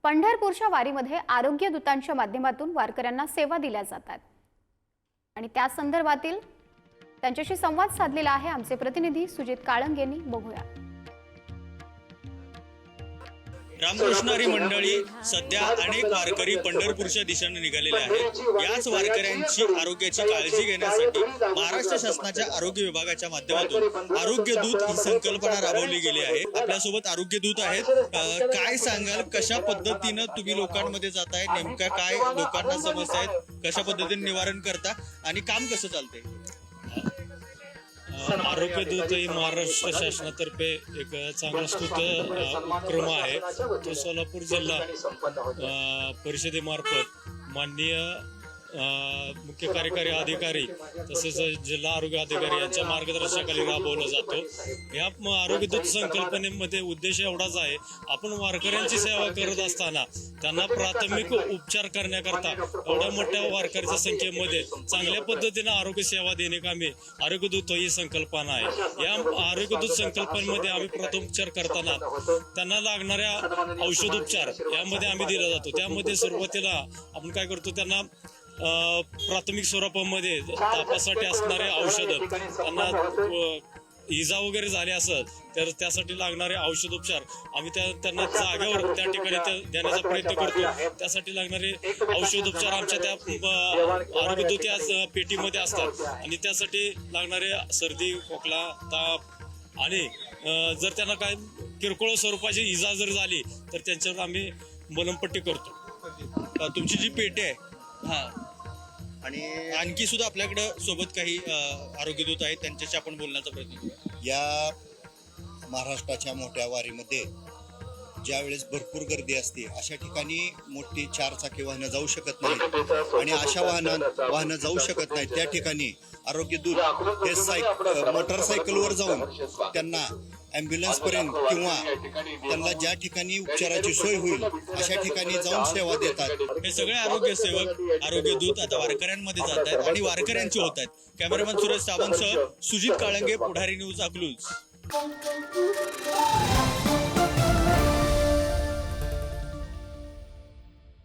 पंढरपूरच्या वारीमध्ये आरोग्य दूतांच्या माध्यमातून वारकऱ्यांना सेवा दिल्या जातात आणि त्या संदर्भातील त्यांच्याशी संवाद साधलेला आहे आमचे प्रतिनिधी सुजित काळंग यांनी. बघूया. रामकृष्णारी मंडळी सध्या अनेक वारकरी पंढरपूरच्या दिशेने निघालेले आहेत. याच वारकऱ्यांची आरोग्याची काळजी घेण्यासाठी महाराष्ट्र शासनाच्या आरोग्य विभागाच्या माध्यमातून आरोग्य दूत ही संकल्पना राबवली गेली आहे. आपल्यासोबत आरोग्य दूत आहेत. काय सांगाल, कशा पद्धतीनं तुम्ही लोकांमध्ये जाताय, नेमक्या काय लोकांना समस्या आहेत, कशा पद्धतीने निवारण करता आणि काम कसं चालतंय? आरोग्य दूत ही महाराष्ट्र शासनातर्फे एक चांगला स्तुत्य उपक्रम आहे. तो सोलापूर जिल्हा परिषदेमार्फत माननीय मुख्य कार्यकारी अधिकारी तसेच जिल्हा आरोग्य अधिकारी यांच्या मार्गदर्शनाखाली राबवला जातो. या आरोग्य दूत संकल्पनेमध्ये उद्देश एवढाच आहे, आपण वारकऱ्यांची सेवा करत असताना त्यांना प्राथमिक उपचार करण्याकरता एवढ्या मोठ्या वारकऱ्यांच्या संख्येमध्ये चांगल्या पद्धतीने आरोग्य सेवा देणे कामी आरोग्य दूत ही संकल्पना आहे. या आरोग्य दूत संकल्पनेमध्ये आम्ही प्रथमोपचार करताना त्यांना लागणाऱ्या औषधोपचार यामध्ये आम्ही दिला जातो. त्यामध्ये सुरुवातीला आपण काय करतो, त्यांना प्राथमिक स्वरूपामध्ये तापासाठी असणारे औषधं, त्यांना इजा वगैरे झाले असत तर त्यासाठी लागणारे औषधोपचार आम्ही त्यांना जागेवर त्या ठिकाणी देण्याचा प्रयत्न करतो. त्यासाठी लागणारे औषधोपचार आमच्या त्या आरोग्य दूत या पेटीमध्ये असतात आणि त्यासाठी लागणारे सर्दी, खोकला, ताप आणि जर त्यांना काय किरकोळ स्वरूपाची इजा जर झाली तर त्यांच्यावर आम्ही मलमपट्टी करतो. तुमची जी पेटी आहे आणि आणखी सुद्धा आपल्याकडे सोबत काही आरोग्य दूत आहेत, त्यांच्याशी आपण बोलण्याचा प्रयत्न करू. या महाराष्ट्राच्या मोठ्या वारीमध्ये ज्या वेळेस भरपूर गर्दी असते अशा ठिकाणी मोठी 4 चाकी वाहनं जाऊ शकत नाहीत आणि अशा वाहनं जाऊ शकत नाहीत त्या ठिकाणी आरोग्य दूत हे मोटरसायकलवर जाऊन त्यांना ॲम्ब्युलन्स पर्यंत किंवा त्यांना ज्या ठिकाणी उपचाराची सोय होईल अशा ठिकाणी जाऊन सेवा देतात. हे सगळे आरोग्य सेवक, आरोग्य दूत आता वारकऱ्यांमध्ये जात आहेत आणि वारकऱ्यांची होत आहेत. कॅमेरामॅन सुरेश सावंतसह सुजित काळंगे, पुढारी न्यूज, अकलूज.